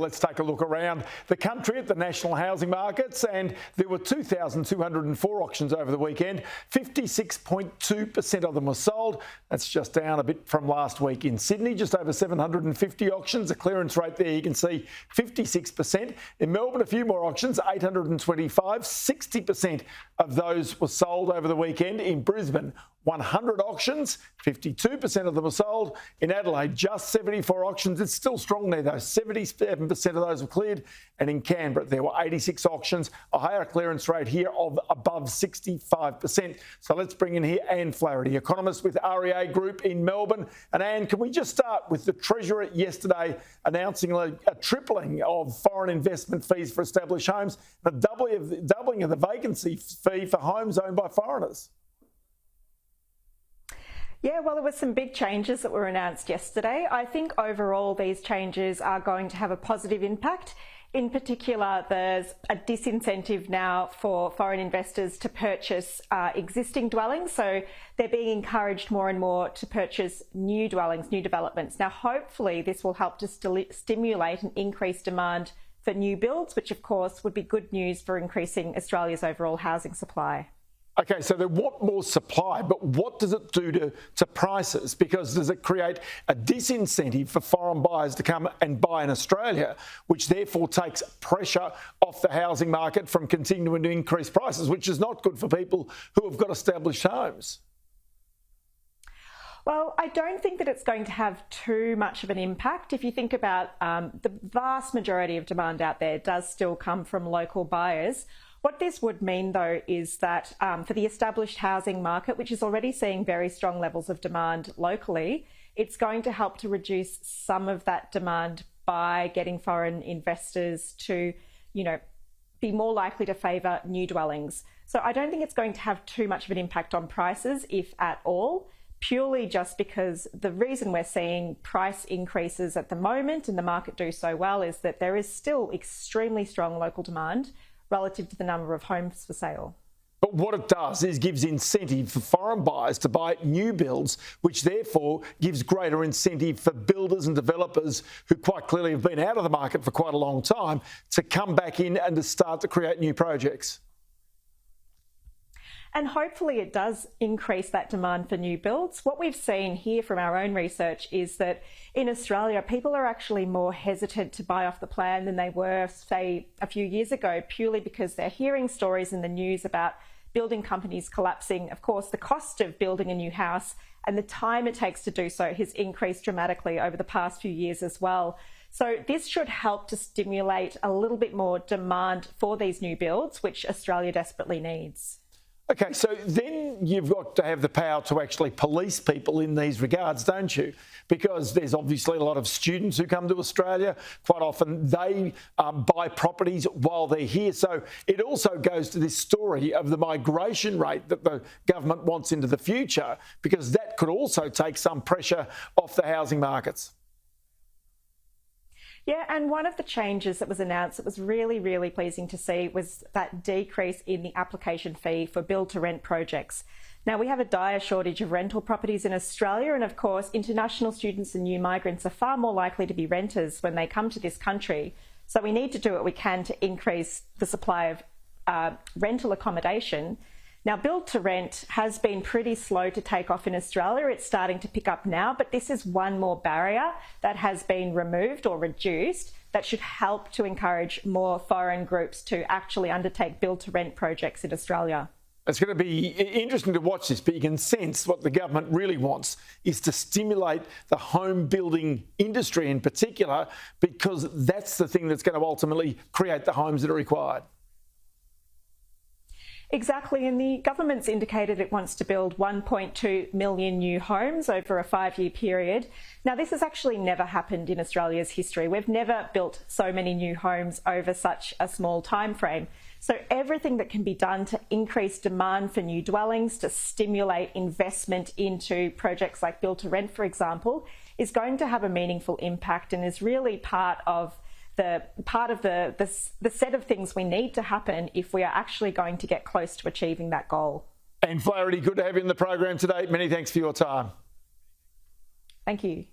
Let's take a look around the country at the national housing markets, and there were 2,204 auctions over the weekend. 56.2% of them were sold. That's just down a bit from last week in Sydney. Just over 750 auctions. The clearance rate there, you can see 56%. In Melbourne, a few more auctions, 825. 60% of those were sold over the weekend. In Brisbane, 100 auctions, 52% of them were sold. In Adelaide, just 74 auctions. It's still strong there, though. 77% of those were cleared. And in Canberra, there were 86 auctions, a higher clearance rate here of above 65%. So let's bring in here Anne Flaherty, economist with REA Group in Melbourne. And Anne, can we just start with the Treasurer yesterday announcing a tripling of foreign investment fees for established homes, and a doubling of the vacancy fee for homes owned by foreigners? Yeah, well, there were some big changes that were announced yesterday. I think overall these changes are going to have a positive impact. In particular, there's a disincentive now for foreign investors to purchase existing dwellings. So they're being encouraged more and more to purchase new dwellings, new developments. Now, hopefully this will help to stimulate and increase demand for new builds, which of course would be good news for increasing Australia's overall housing supply. Okay, so they want more supply, but what does it do to prices? Because does it create a disincentive for foreign buyers to come and buy in Australia, which therefore takes pressure off the housing market from continuing to increase prices, which is not good for people who have got established homes? Well, I don't think that it's going to have too much of an impact. If you think about the vast majority of demand out there does still come from local buyers. What this would mean, though, is that for the established housing market, which is already seeing very strong levels of demand locally, it's going to help to reduce some of that demand by getting foreign investors to, be more likely to favour new dwellings. So I don't think it's going to have too much of an impact on prices, if at all, purely just because the reason we're seeing price increases at the moment and the market do so well is that there is still extremely strong local demand relative to the number of homes for sale. But what it does is gives incentive for foreign buyers to buy new builds, which therefore gives greater incentive for builders and developers who quite clearly have been out of the market for quite a long time to come back in and to start to create new projects. And hopefully it does increase that demand for new builds. What we've seen here from our own research is that in Australia, people are actually more hesitant to buy off the plan than they were, say, a few years ago, purely because they're hearing stories in the news about building companies collapsing. Of course, the cost of building a new house and the time it takes to do so has increased dramatically over the past few years as well. So this should help to stimulate a little bit more demand for these new builds, which Australia desperately needs. Okay, so then you've got to have the power to actually police people in these regards, don't you? Because there's obviously a lot of students who come to Australia. Quite often they buy properties while they're here. So it also goes to this story of the migration rate that the government wants into the future, because that could also take some pressure off the housing markets. Yeah, and one of the changes that was announced that was really, really pleasing to see was that decrease in the application fee for build-to-rent projects. Now, we have a dire shortage of rental properties in Australia, and of course, international students and new migrants are far more likely to be renters when they come to this country. So we need to do what we can to increase the supply of rental accommodation. Now, build to rent has been pretty slow to take off in Australia. It's starting to pick up now, but this is one more barrier that has been removed or reduced that should help to encourage more foreign groups to actually undertake build to rent projects in Australia. It's going to be interesting to watch this, but you can sense what the government really wants is to stimulate the home building industry in particular, because that's the thing that's going to ultimately create the homes that are required. Exactly, and the government's indicated it wants to build 1.2 million new homes over a 5-year period. Now, this has actually never happened in Australia's history. We've never built so many new homes over such a small time frame. So everything that can be done to increase demand for new dwellings, to stimulate investment into projects like build to rent, for example, is going to have a meaningful impact and is really part of the set of things we need to happen if we are actually going to get close to achieving that goal. And Flaherty, good to have you in the program today. Many thanks for your time. Thank you.